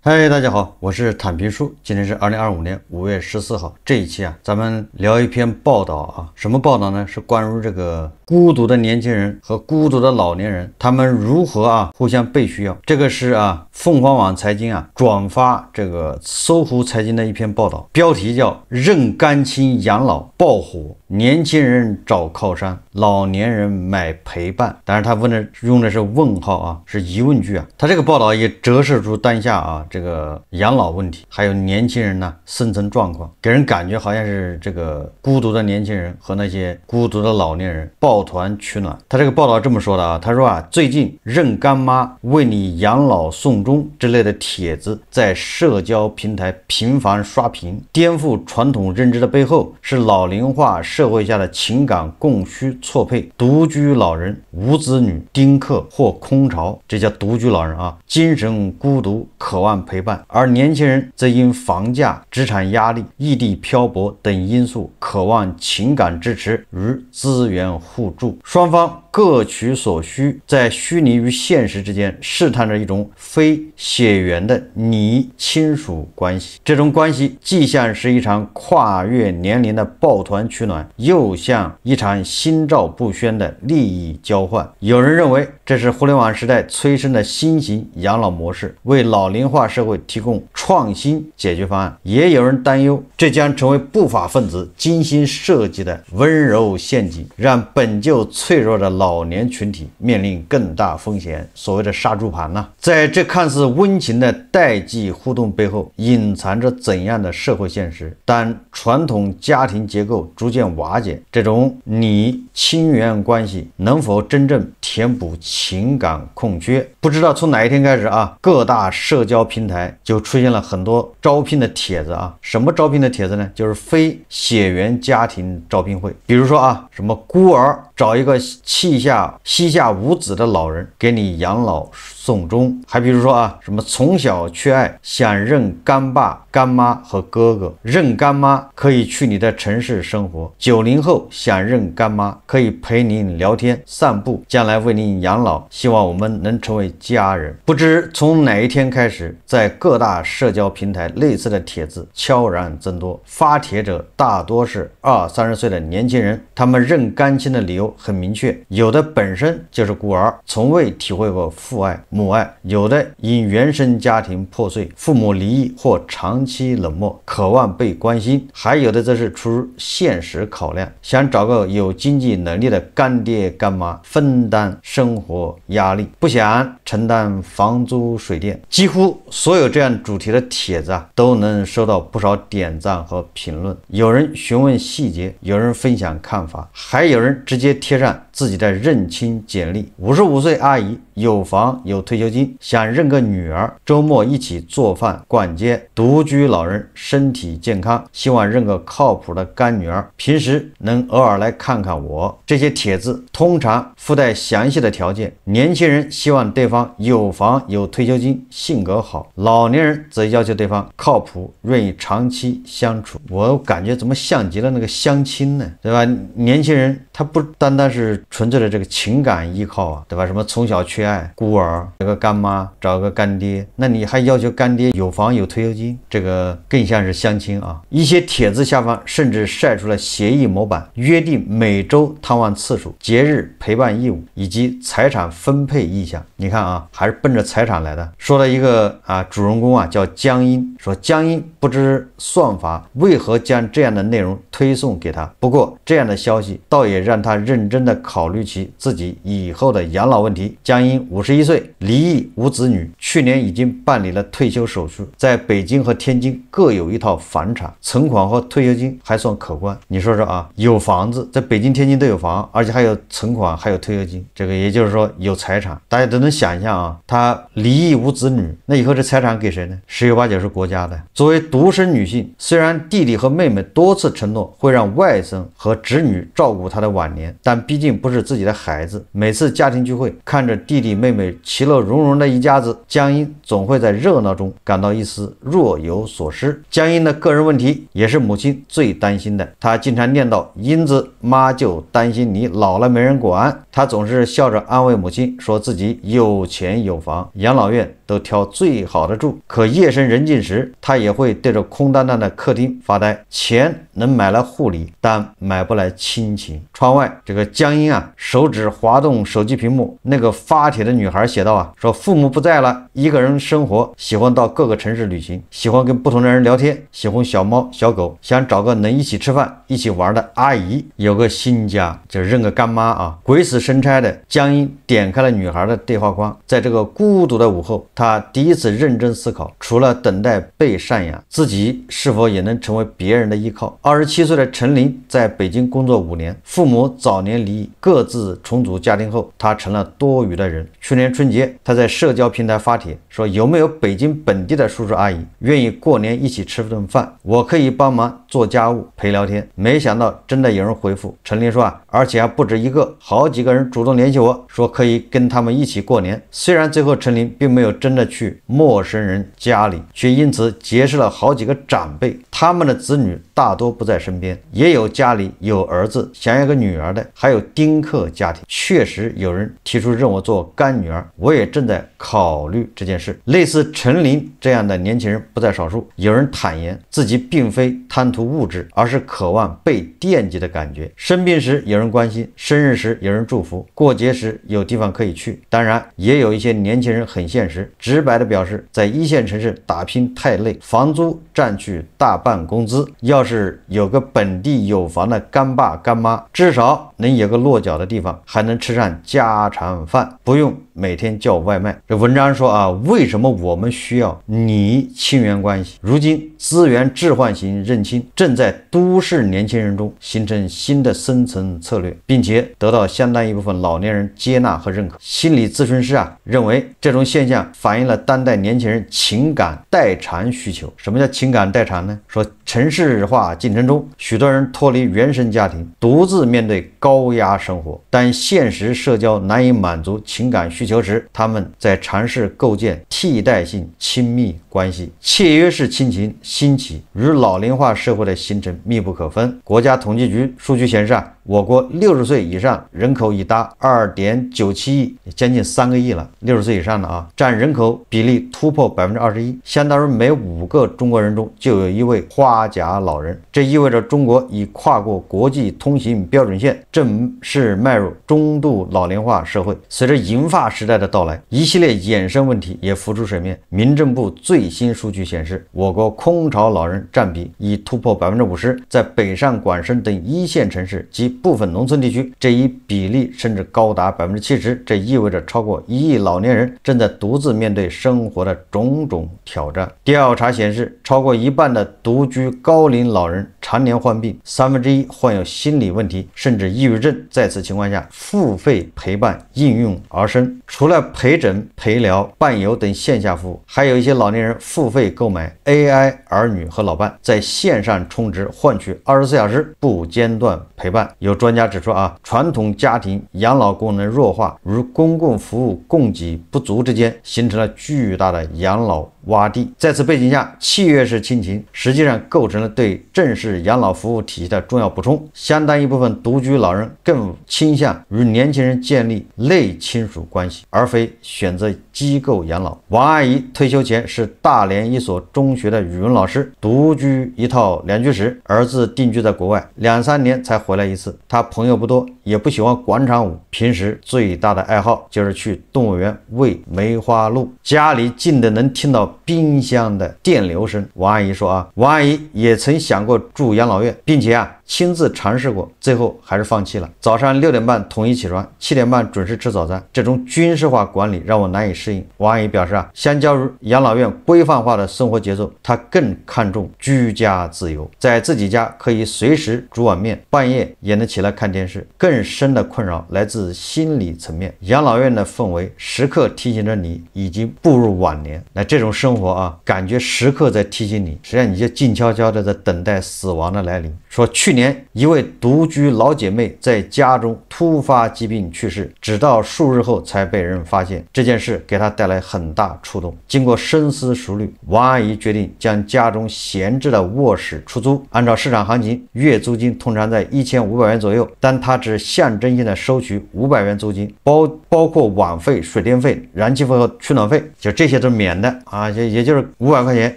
嗨，大家好，我是坦平叔。今天是2025年5月14号。这一期咱们聊一篇报道什么报道呢？是关于这个孤独的年轻人和孤独的老年人，他们如何互相被需要。这个是凤凰网财经转发这个搜狐财经的一篇报道，标题叫认干亲养老爆火，年轻人找靠山，老年人买陪伴。当然他用的是问号是疑问句他这个报道也折射出当下这个养老问题，还有年轻人生存状况，给人感觉好像是这个孤独的年轻人和那些孤独的老年人抱团取暖。他这个报道这么说的他说最近认干妈为你养老送终之类的帖子在社交平台频繁刷屏，颠覆传统认知的背后是老龄化社会下的情感供需错配，独居老人、无子女、丁克或空巢，这叫独居老人精神孤独，渴望陪伴，而年轻人则因房价、职场压力、异地漂泊等因素，渴望情感支持与资源互助。双方各取所需，在虚拟与现实之间试探着一种非血缘的你亲属关系。这种关系既像是一场跨越年龄的抱团取暖，又像一场心照不宣的利益交换。有人认为这是互联网时代催生的新型养老模式，为老龄化社会提供创新解决方案，也有人担忧这将成为不法分子精心设计的温柔陷阱，让本就脆弱的老年群体面临更大风险。所谓的杀猪盘在这看似温情的代际互动背后，隐藏着怎样的社会现实？当传统家庭结构逐渐瓦解，这种你亲缘关系能否真正填补情感空缺？不知道从哪一天开始各大社交平台就出现了很多招聘的帖子什么招聘的帖子呢？就是非血缘家庭招聘会。比如说什么孤儿找一个膝下无子的老人给你养老送终，还比如说什么从小缺爱想认干爸干妈和哥哥，认干妈可以去你的城市生活，90后想认干妈可以陪您聊天散步，将来为您养老，希望我们能成为家人。不知从哪一天开始，在各大社交平台类似的帖子悄然增多，发帖者大多是20-30岁的年轻人，他们认干亲的理由很明确，有的本身就是孤儿，从未体会过父爱母爱，有的因原生家庭破碎，父母离异或长期冷漠，渴望被关心，还有的则是出于现实考量，想找个有经济能力的干爹干妈分担生活压力，不想承担房租水电。几乎所有这样主题的帖子都能收到不少点赞和评论，有人询问细节，有人分享看法，还有人直接贴上自己的认亲简历。55岁阿姨有房有退休金，想认个女儿，周末一起做饭逛街，独居老人身体健康，希望认个靠谱的干女儿，平时能偶尔来看看我。这些帖子通常附带详细的条件，年轻人希望对方有房有退休金，性格好，老年人则要求对方靠谱，愿意长期相处。我感觉怎么像极了那个相亲呢，对吧？年轻人他不单单是纯粹的这个情感依靠对吧？什么从小缺爱、孤儿，这个干妈找个干爹，那你还要求干爹有房有退休金，这个更像是相亲一些帖子下方甚至晒出了协议模板，约定每周探望次数、节日陪伴义务以及财产分配意向。你看还是奔着财产来的。说了一个主人公叫江阴，说江阴不知算法为何将这样的内容推送给他，不过这样的消息倒也让他认真的考虑起自己以后的养老问题。江阴51岁，离异无子女，去年已经办理了退休手续，在北京和天津各有一套房产，存款和退休金还算可观。你说说有房子，在北京天津都有房，而且还有存款还有退休金，这个也就是说有财产。大家都能想象他离异无子女，那以后这财产给谁呢？十有八九是国家的。作为独生女性，虽然弟弟和妹妹多次承诺会让外甥和侄女照顾她的晚年，但毕竟不是自己的孩子，每次家庭聚会看着弟弟妹妹其乐融融的一家子，江阴总会在热闹中感到一丝若有所失。江阴的个人问题也是母亲最担心的，她经常念叨：英子妈就担心你老了没人管。她总是笑着安慰母亲，说自己有钱有房，养老院都挑最好的住，可夜深人静时，他也会对着空荡荡的客厅发呆。钱能买来护理，但买不来亲情。窗外，这个江阴啊，手指滑动手机屏幕，那个发帖的女孩写道啊，说父母不在了，一个人生活，喜欢到各个城市旅行，喜欢跟不同的人聊天，喜欢小猫小狗，想找个能一起吃饭一起玩的阿姨，有个新家，就认个干妈啊。鬼使神差的，江阴点开了女孩的对话框，在这个孤独的午后，他第一次认真思考，除了等待被赡养，自己是否也能成为别人的依靠。27岁的陈琳在北京工作5年，父母早年离异，各自重组家庭后，他成了多余的人。去年春节，他在社交平台发帖说，有没有北京本地的叔叔阿姨愿意过年一起吃顿饭，我可以帮忙做家务陪聊天。没想到真的有人回复，陈琳说啊，而且还不止一个，好几个人主动联系我说可以跟他们一起过年。虽然最后陈琳并没有真的去陌生人家里，却因此结识了好几个长辈，他们的子女大多不在身边，也有家里有儿子想要个女儿的，还有丁克家庭。确实有人提出让我做干女儿，我也正在考虑这件事。类似陈琳这样的年轻人不在少数，有人坦言自己并非贪图物质，而是渴望被惦记的感觉。生病时有人关心，生日时有人祝福，过节时有地方可以去。当然也有一些年轻人很现实，直白地表示在一线城市打拼太累，房租占去大半工资，要是有个本地有房的干爸干妈，至少能有个落脚的地方，还能吃上家常饭，不用每天叫外卖。这文章说啊，为什么我们需要你亲缘关系？如今资源置换型认亲正在都市年轻人中形成新的生存策略，并且得到相当一部分老年人接纳和认可。心理咨询师啊认为，这种现象反映了当代年轻人情感代偿需求。什么叫情感代偿呢？说城市化进程中，许多人脱离原生家庭，独自面对高压生活。当现实社交难以满足情感需求时，他们在尝试构建替代性亲密关系。契约式亲情兴起，与老龄化社会的形成密不可分。国家统计局数据显示啊，我国60岁以上人口已达2.97亿，将近3个亿了。60岁以上的啊，占人口比例突破21%，相当于每5个中国人中就有一位花甲老人。这意味着中国已跨过国际通行标准线，正式迈入中度老龄化社会。随着银发时代的到来，一系列衍生问题也浮出水面。民政部最新数据显示，我国空巢老人占比已突破50%，在北上广深等一线城市及部分农村地区，这一比例甚至高达70%。这意味着超过1亿老年人正在独自面对生活的种种挑战。调查显示，超过1半的独居高龄老人常年患病，1/3患有心理问题，甚至抑郁症。在此情况下，付费陪伴应运而生。除了陪诊、陪聊、伴游等线下服务，还有一些老年人付费购买 AI 儿女和老伴，在线上充值换取24小时不间断陪伴。有专家指出啊，传统家庭养老功能弱化与公共服务供给不足之间形成了巨大的养老洼地。在此背景下，契约式亲情实际上构成了对正式养老服务体系的重要补充。相当一部分独居老人更倾向与年轻人建立类亲属关系，而非选择机构养老。王阿姨退休前是大连一所中学的语文老师，独居一套2居室，儿子定居在国外，2-3年才回来一次。她朋友不多，也不喜欢广场舞，平时最大的爱好就是去动物园喂梅花鹿，家里近的能听到冰箱的电流声。王阿姨说啊，王阿姨也曾想过住养老院，并且亲自尝试过，最后还是放弃了。早上6点半统一起床，7点半准时吃早餐，这种军事化管理让我难以适应。王阿姨表示相较于养老院规范化的生活节奏，她更看重居家自由，在自己家可以随时煮碗面，半夜也能起来看电视。更深的困扰来自心理层面，养老院的氛围时刻提醒着你已经步入晚年。那这种生活感觉时刻在提醒你，实际上你就静悄悄的在等待死亡的来临。说去年年，一位独居老姐妹在家中突发疾病去世，直到数日后才被人发现。这件事给她带来很大触动。经过深思熟虑，王阿姨决定将家中闲置的卧室出租。按照市场行情，月租金通常在1500元左右，但她只象征性的收取500元租金，包括网费、水电费、燃气费和取暖费，就这些都是免的啊，也就是500块钱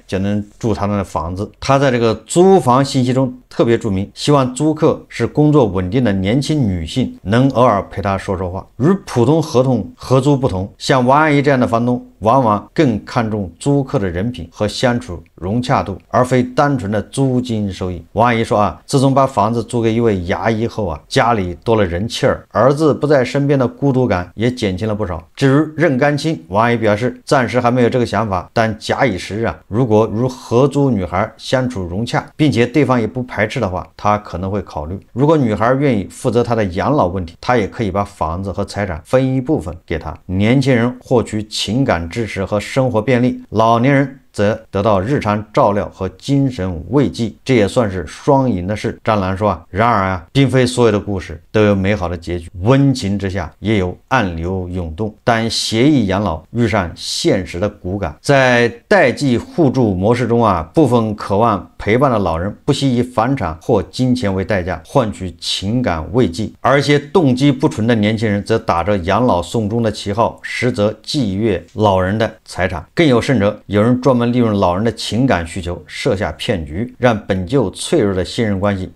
就能住她的房子。她在这个租房信息中特别注明，希望租客是工作稳定的年轻女性，能偶尔陪她说说话。与普通合同合租不同，像王阿姨这样的房东往往更看重租客的人品和相处融洽度，而非单纯的租金收益。王阿姨说自从把房子租给一位牙医后家里多了人气儿，儿子不在身边的孤独感也减轻了不少。至于认干亲，王阿姨表示暂时还没有这个想法，但假以时日如果与合租女孩相处融洽，并且对方也不排斥的话，她可能会考虑。如果女孩愿意负责她的养老问题，她也可以把房子和财产分一部分给她。年轻人获取情感支持和生活便利，老年人则得到日常照料和精神慰藉，这也算是双赢的事。张兰说然而并非所有的故事都有美好的结局，温情之下也有暗流涌动。但协议养老遇上现实的骨感，在代际互助模式中部分渴望陪伴的老人不惜以房产或金钱为代价换取情感慰藉，而一些动机不纯的年轻人则打着养老送终的旗号，实则觊觎老人的财产。更有甚者，有人专门利用老人的情感需求设下骗局，让本就脆弱的信任关系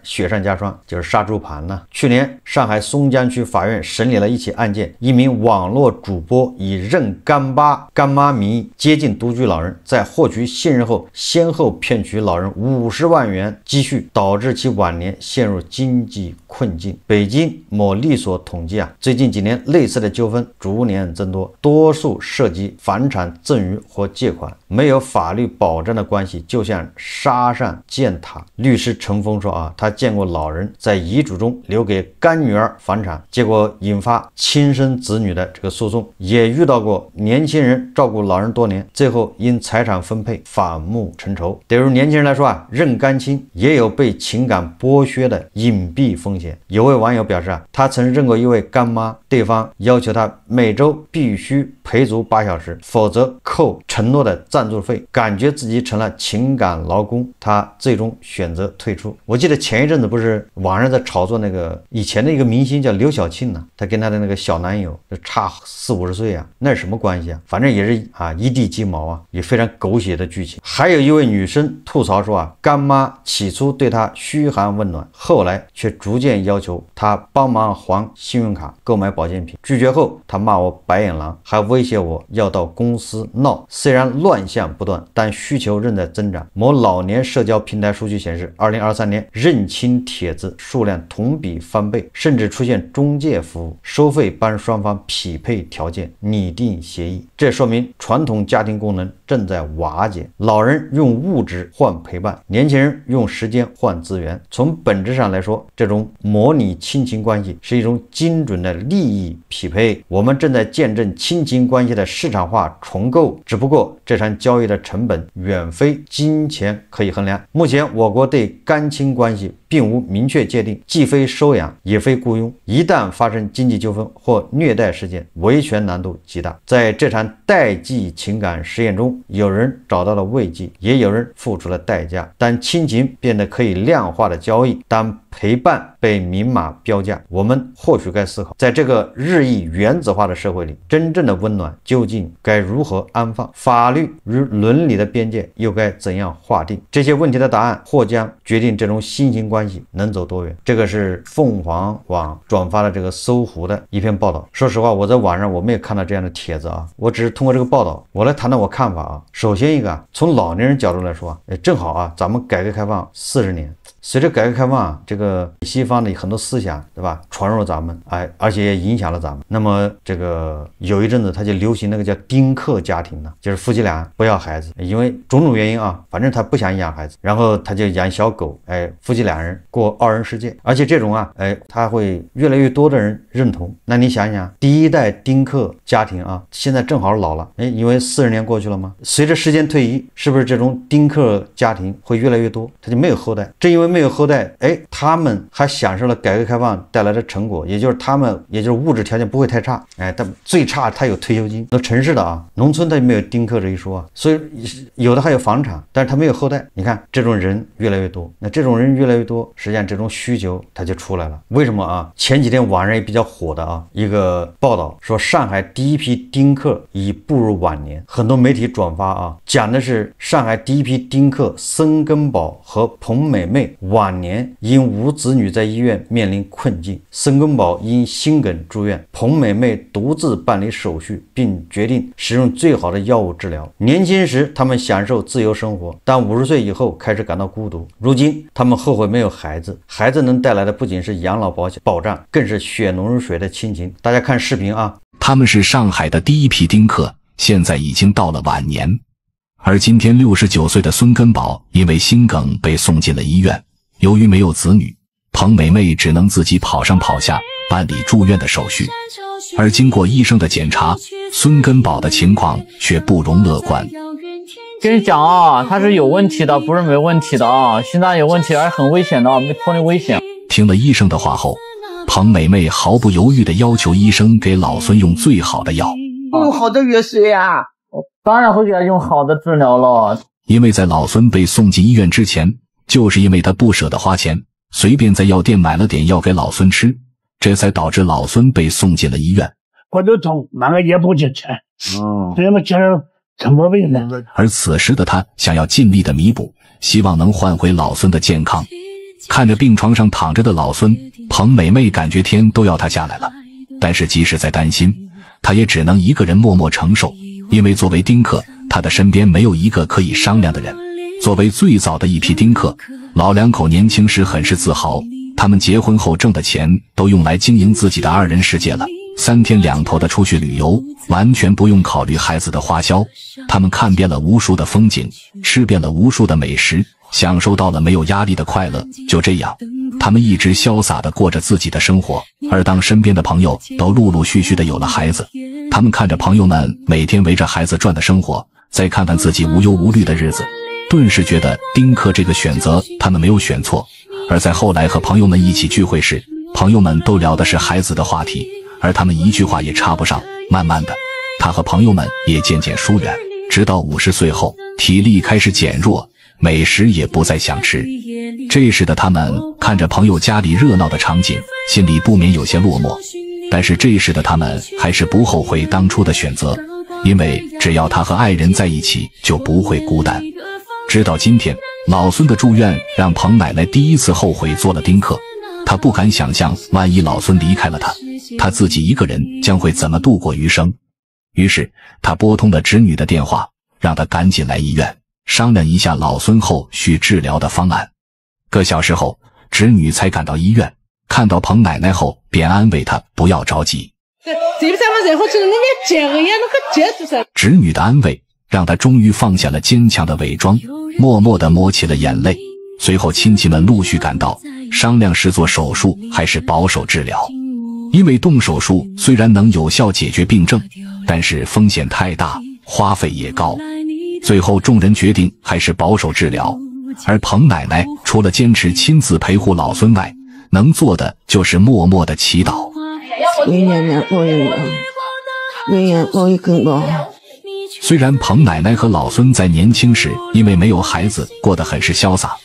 雪上加霜，就是杀猪盘呢。去年上海松江区法院审理了一起案件，一名网络主播以认干妈名义接近独居老人，在获取信任后先后骗取老人50万元积蓄，导致其晚年陷入经济困境。北京某律所统计最近几年类似的纠纷逐年增多，多数涉及房产赠与或借款，没有法律保障的关系就像沙上建塔。律师陈峰说他见过老人在遗嘱中留给干女儿房产，结果引发亲生子女的这个诉讼，也遇到过年轻人照顾老人多年，最后因财产分配反目成仇。对于年轻人来说认干亲也有被情感剥削的隐蔽风险。有位网友表示他曾认过一位干妈，对方要求他每周必须陪足8小时，否则扣承诺的赞助费，感觉自己成了情感劳工，他最终选择退出。我记得前一阵子不是网上在炒作那个以前的一个明星叫刘晓庆呢，她跟她的那个小男友差40-50岁那是什么关系反正也是一地鸡毛也非常狗血的剧情。还有一位女生吐槽说干妈起初对她嘘寒问暖，后来却逐渐要求她帮忙还信用卡、购买保健品，拒绝后她骂我白眼狼，还威胁我要到公司闹。虽然乱象不断，但需求仍在增长。某老年社交平台数据显示，2023年认亲帖子数量同比翻倍，甚至出现中介服务，收费帮双方匹配条件、拟定协议。这说明传统家庭功能正在瓦解，老人用物质换陪伴，年轻人用时间换资源。从本质上来说，这种模拟亲情关系是一种精准的利益匹配。我们正在见证亲情关系的市场化重构，只不过这场交易的成本远非金钱可以衡量。目前我国对干亲关系并无明确界定，既非收养也非雇佣，一旦发生经济纠纷或虐待事件，维权难度极大。在这场代际情感实验中，有人找到了慰藉，也有人付出了代价。当亲情变得可以量化的交易，当陪伴被明码标价，我们或许该思考，在这个日益原子化的社会里，真正的温暖究竟该如何安放？法律与伦理的边界又该怎样划定？这些问题的答案或将决定这种新型关系能走多远。这个是凤凰网转发的这个搜狐的一篇报道。说实话，我在网上我没有看到这样的帖子我只是通过这个报道我来谈谈我看法首先一个从老年人角度来说正好咱们改革开放40年，随着改革开放这个西方的很多思想对吧传入咱们而且也影响了咱们。那么这个有一阵子他就流行那个叫丁克家庭呢，就是夫妻俩不要孩子，因为种种原因反正他不想养孩子，然后他就养小狗，夫妻两人过2人世界。而且这种他会越来越多的人认同。那你想想第一代丁克家庭现在正好老了，因为40年过去了吗？随着时间推移，是不是这种丁克家庭会越来越多，他就没有后代。正因为没没有后代，哎，他们还享受了改革开放带来的成果，也就是物质条件不会太差，哎，但最差他有退休金。那城市的啊，农村他没有丁克这一说啊，所以有的还有房产，但是他没有后代。你看这种人越来越多，那这种人越来越多，实际上这种需求它就出来了。为什么啊？前几天网上也比较火的啊，一个报道说上海第一批丁克已步入晚年，很多媒体转发啊，讲的是上海第一批丁克孙根宝和彭美妹晚年因无子女在医院面临困境，孙根宝因心梗住院，彭美妹独自办理手续，并决定使用最好的药物治疗。年轻时他们享受自由生活，但50岁以后开始感到孤独。如今他们后悔没有孩子，孩子能带来的不仅是养老保障，更是血浓于水的亲情。大家看视频啊，他们是上海的第一批丁克，现在已经到了晚年。而今天69岁的孙根宝因为心梗被送进了医院，由于没有子女，彭美妹只能自己跑上跑下办理住院的手续。而经过医生的检查，孙根宝的情况却不容乐观。跟你讲啊，他是有问题的，不是没问题的啊，心脏有问题，而很危险的，没脱离危险。听了医生的话后，彭美妹毫不犹豫地要求医生给老孙用最好的药。用好的药水啊，当然会给他用好的治疗了。因为在老孙被送进医院之前，就是因为他不舍得花钱，随便在药店买了点药给老孙吃，这才导致老孙被送进了医院。骨头痛，买个药补就吃。这么吃什么病呢？而此时的他想要尽力的弥补，希望能换回老孙的健康。看着病床上躺着的老孙，彭美妹感觉天都要塌下来了。但是即使再担心，她也只能一个人默默承受，因为作为丁克，她的身边没有一个可以商量的人。作为最早的一批丁克，老两口年轻时很是自豪，他们结婚后挣的钱都用来经营自己的2人世界了，3天2头的出去旅游，完全不用考虑孩子的花销。他们看遍了无数的风景，吃遍了无数的美食，享受到了没有压力的快乐。就这样，他们一直潇洒地过着自己的生活。而当身边的朋友都陆陆续续地有了孩子，他们看着朋友们每天围着孩子转的生活，再看看自己无忧无虑的日子，顿时觉得丁克这个选择他们没有选错。而在后来和朋友们一起聚会时，朋友们都聊的是孩子的话题，而他们一句话也插不上。慢慢的，他和朋友们也渐渐疏远，直到50岁后，体力开始减弱，美食也不再想吃。这时的他们看着朋友家里热闹的场景，心里不免有些落寞。但是这时的他们还是不后悔当初的选择，因为只要他和爱人在一起，就不会孤单。直到今天，老孙的住院让彭奶奶第一次后悔做了丁克。她不敢想象，万一老孙离开了她自己一个人将会怎么度过余生。于是她拨通了侄女的电话，让她赶紧来医院商量一下老孙后续治疗的方案。个小时后，侄女才赶到医院，看到彭奶奶后便安慰她不要着急。侄女的安慰让她终于放下了坚强的伪装，默默地抹起了眼泪。随后亲戚们陆续赶到，商量是做手术还是保守治疗。因为动手术虽然能有效解决病症，但是风险太大，花费也高。最后众人决定还是保守治疗，而彭奶奶除了坚持亲自陪护老孙外，能做的就是默默的祈祷。虽然彭奶奶和老孙在年轻时因为没有孩子过得很是潇洒，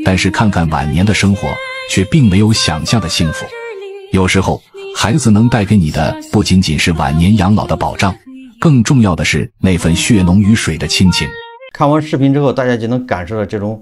但是看看晚年的生活，却并没有想象的幸福。有时候孩子能带给你的不仅仅是晚年养老的保障，更重要的是那份血浓于水的亲情。看完视频之后，大家就能感受到这种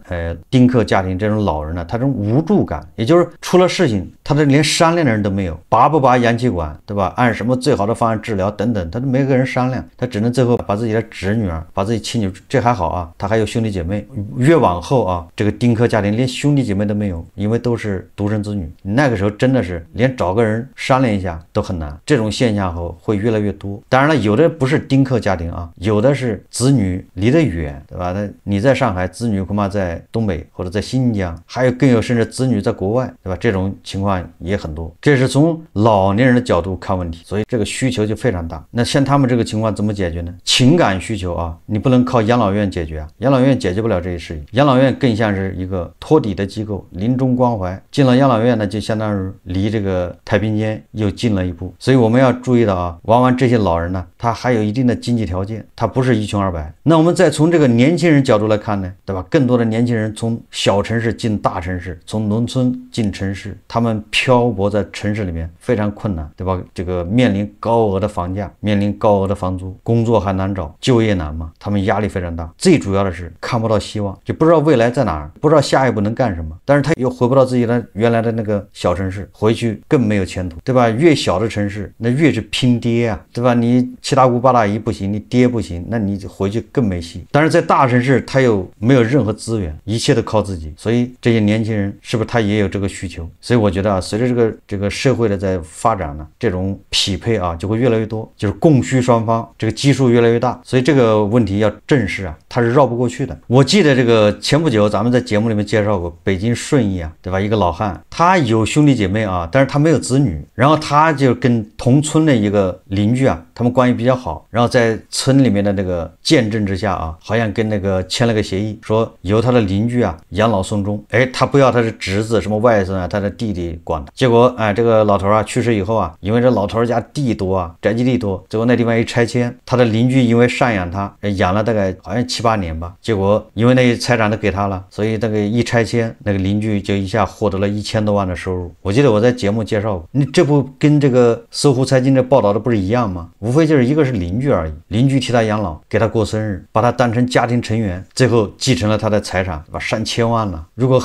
丁克家庭这种老人呢，他这种无助感，也就是出了事情，他这连商量的人都没有，拔不拔氧气管，对吧？按什么最好的方案治疗等等，他都没个人商量，他只能最后把自己的侄女儿，把自己亲女，这还好啊，他还有兄弟姐妹。越往后啊，这个丁克家庭连兄弟姐妹都没有，因为都是独生子女，那个时候真的是连找个人商量一下都很难。这种现象后会越来越多。当然了，有的不是丁克家庭啊，有的是子女离得远。远，对吧？你在上海，子女恐怕在东北或者在新疆，还有更有甚至子女在国外，对吧？这种情况也很多。这是从老年人的角度看问题，所以这个需求就非常大。那像他们这个情况怎么解决呢？情感需求啊，你不能靠养老院解决啊，养老院解决不了这些事情。养老院更像是一个托底的机构，临终关怀。进了养老院呢，就相当于离这个太平间又近了一步。所以我们要注意到啊，往往这些老人呢，他还有一定的经济条件，他不是一穷二白。那我们再从这个年轻人角度来看呢，对吧？更多的年轻人从小城市进大城市，从农村进城市，他们漂泊在城市里面非常困难，对吧？这个面临高额的房价，面临高额的房租，工作还难找，就业难嘛，他们压力非常大。最主要的是看不到希望，就不知道未来在哪儿，不知道下一步能干什么。但是他又回不到自己的原来的那个小城市，回去更没有前途，对吧？越小的城市，那越是拼爹啊，对吧？你七大姑八大姨不行，你爹不行，那你回去更没戏。但是在大城市，他又没有任何资源，一切都靠自己，所以这些年轻人是不是他也有这个需求？所以我觉得啊，随着这个社会的在发展呢，这种匹配啊就会越来越多，就是供需双方这个基数越来越大，所以这个问题要正视啊，它是绕不过去的。我记得这个前不久咱们在节目里面介绍过北京顺义啊，对吧？一个老汉，他有兄弟姐妹啊，但是他没有子女，然后他就跟同村的一个邻居啊，他们关系比较好，然后在村里面的那个见证之下啊，好像跟那个签了个协议，说由他的邻居啊养老送终，他不要他的侄子什么外甥啊，他的弟弟管他。结果这个老头啊去世以后啊，因为这老头家地多啊，宅基地多，结果那地方一拆迁，他的邻居因为赡养他，养了大概好像7、8年吧，结果因为那些财产都给他了，所以那个一拆迁，那个邻居就一下获得了1000多万的收入。我记得我在节目介绍过，你这不跟这个搜狐财经这报道的不是一样吗？无非就是一个是邻居而已，邻居替他养老，给他过生日，把他当成家庭成员，最后继承了他的财产，对吧？上千万了。如果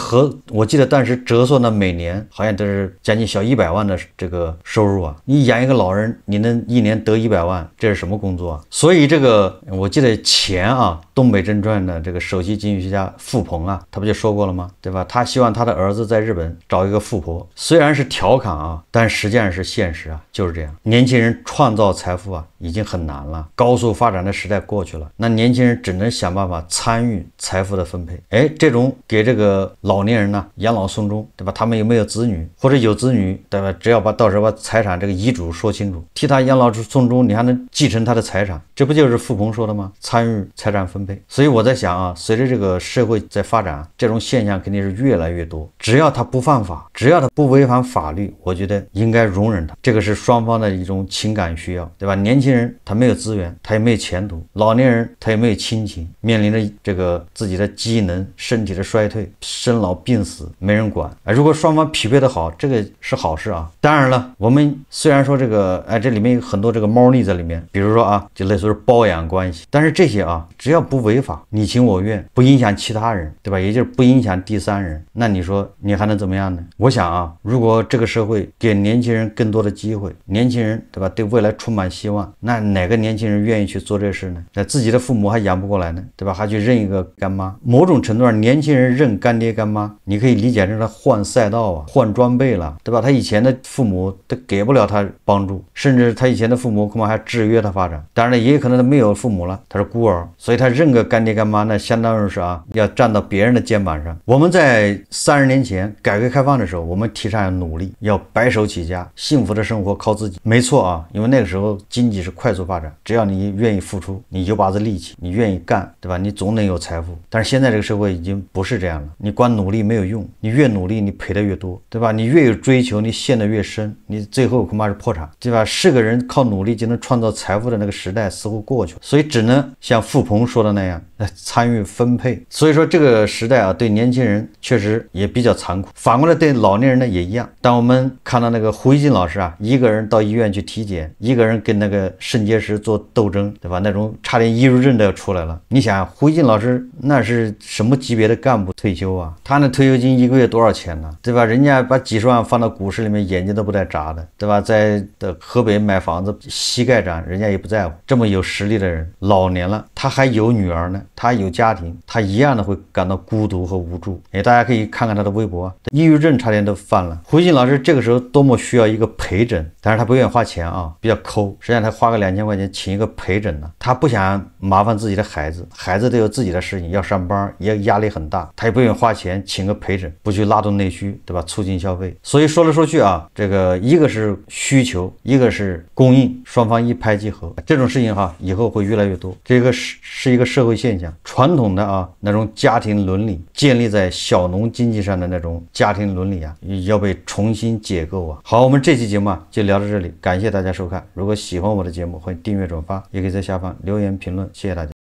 我记得当时折算的每年好像都是将近小100万的这个收入啊，你养一个老人，你能一年得100万，这是什么工作啊？所以这个我记得前啊，东北正传的这个首席经济学家傅鹏啊，他不就说过了吗？对吧？他希望他的儿子在日本找一个富婆，虽然是调侃啊，但实际上是现实啊，就是这样。年轻人创造财富啊，已经很难了，高速发展的时代过去了，那年轻人只能想办法参与财富的分配。这种给这个老年人呢养老送终，对吧？他们有没有子女，或者有子女，对吧？只要到时候把财产这个遗嘱说清楚，替他养老送终，你还能继承他的财产，这不就是傅鹏说的吗？参与财产分配。所以我在想啊，随着这个社会在发展，这种现象肯定是越来越多。只要他不犯法，只要他不违反法律，我觉得应该容忍他。这个是双方的一种情感需要，对吧？年轻人他没有资源，他也没有前途；老年人他也没有亲情，面临着这个自己的机能、身体的衰退、生老病死，没人管。如果双方匹配的好，这个是好事啊。当然了，我们虽然说这个这里面有很多这个猫腻在里面，比如说啊，就类似于包养关系，但是这些啊，只要不违法，你情我愿，不影响其他人，对吧？也就是不影响第三人，那你说你还能怎么样呢？我想啊，如果这个社会给年轻人更多的机会，年轻人对吧，对未来充满希望，那哪个年轻人愿意去做这事呢？那自己的父母还养不过来呢，对吧？还去认一个干妈。某种程度上，年轻人认干爹干妈，你可以理解成他换赛道啊，换装备了，对吧？他以前的父母都给不了他帮助，甚至他以前的父母恐怕还制约他发展。当然了，也有可能他没有父母了，他是孤儿，所以他认个干爹干妈，那相当于是要站到别人的肩膀上。我们在30年前改革开放的时候，我们提倡要努力，要白手起家，幸福的生活靠自己。没错啊，因为那个时候经济是快速发展，只要你愿意付出，你有把子力气，你愿意干，对吧？你总能有财富。但是现在这个社会已经不是这样了，你光努力没有用，你越努力你赔的越多，对吧？你越有追求，你陷得越深，你最后恐怕是破产，对吧？是个人靠努力就能创造财富的那个时代似乎过去了，所以只能像傅鹏说的那样参与分配。所以说这个时代啊，对年轻人确实也比较残酷，反过来对老年人呢也一样。当我们看到那个胡一金老师啊，一个人到医院去体检，一个人跟那个肾结石做斗争，对吧？那种差点抑郁症都要出来了。你想胡一金老师那是什么级别的干部退休啊？他那退休金一个月多少钱呢？对吧？人家把几十万放到股市里面，眼睛都不带眨的，对吧？在河北买房子膝盖涨，人家也不在乎。这么有实力的人，老年了他还有女儿呢，他有家庭，他一样的会感到孤独和无助。大家可以看看他的微博啊，抑郁症差点都犯了。胡鑫老师这个时候多么需要一个陪诊，但是他不愿意花钱啊，比较抠。实际上他花个2000块钱请一个陪诊呢，他不想麻烦自己的孩子，孩子都有自己的事情要上班，也压力很大，他也不愿意花钱请个陪诊，不去拉动内需，对吧？促进消费。所以说来说去啊，这个一个是需求，一个是供应，双方一拍即合，这种事情哈，以后会越来越多。这个是一个社会现象，传统的啊那种家庭伦理建立在小农经济上的那种家庭伦理啊，要被重新解构啊。好，我们这期节目啊就聊到这里，感谢大家收看。如果喜欢我的节目，欢迎订阅转发，也可以在下方留言评论，谢谢大家。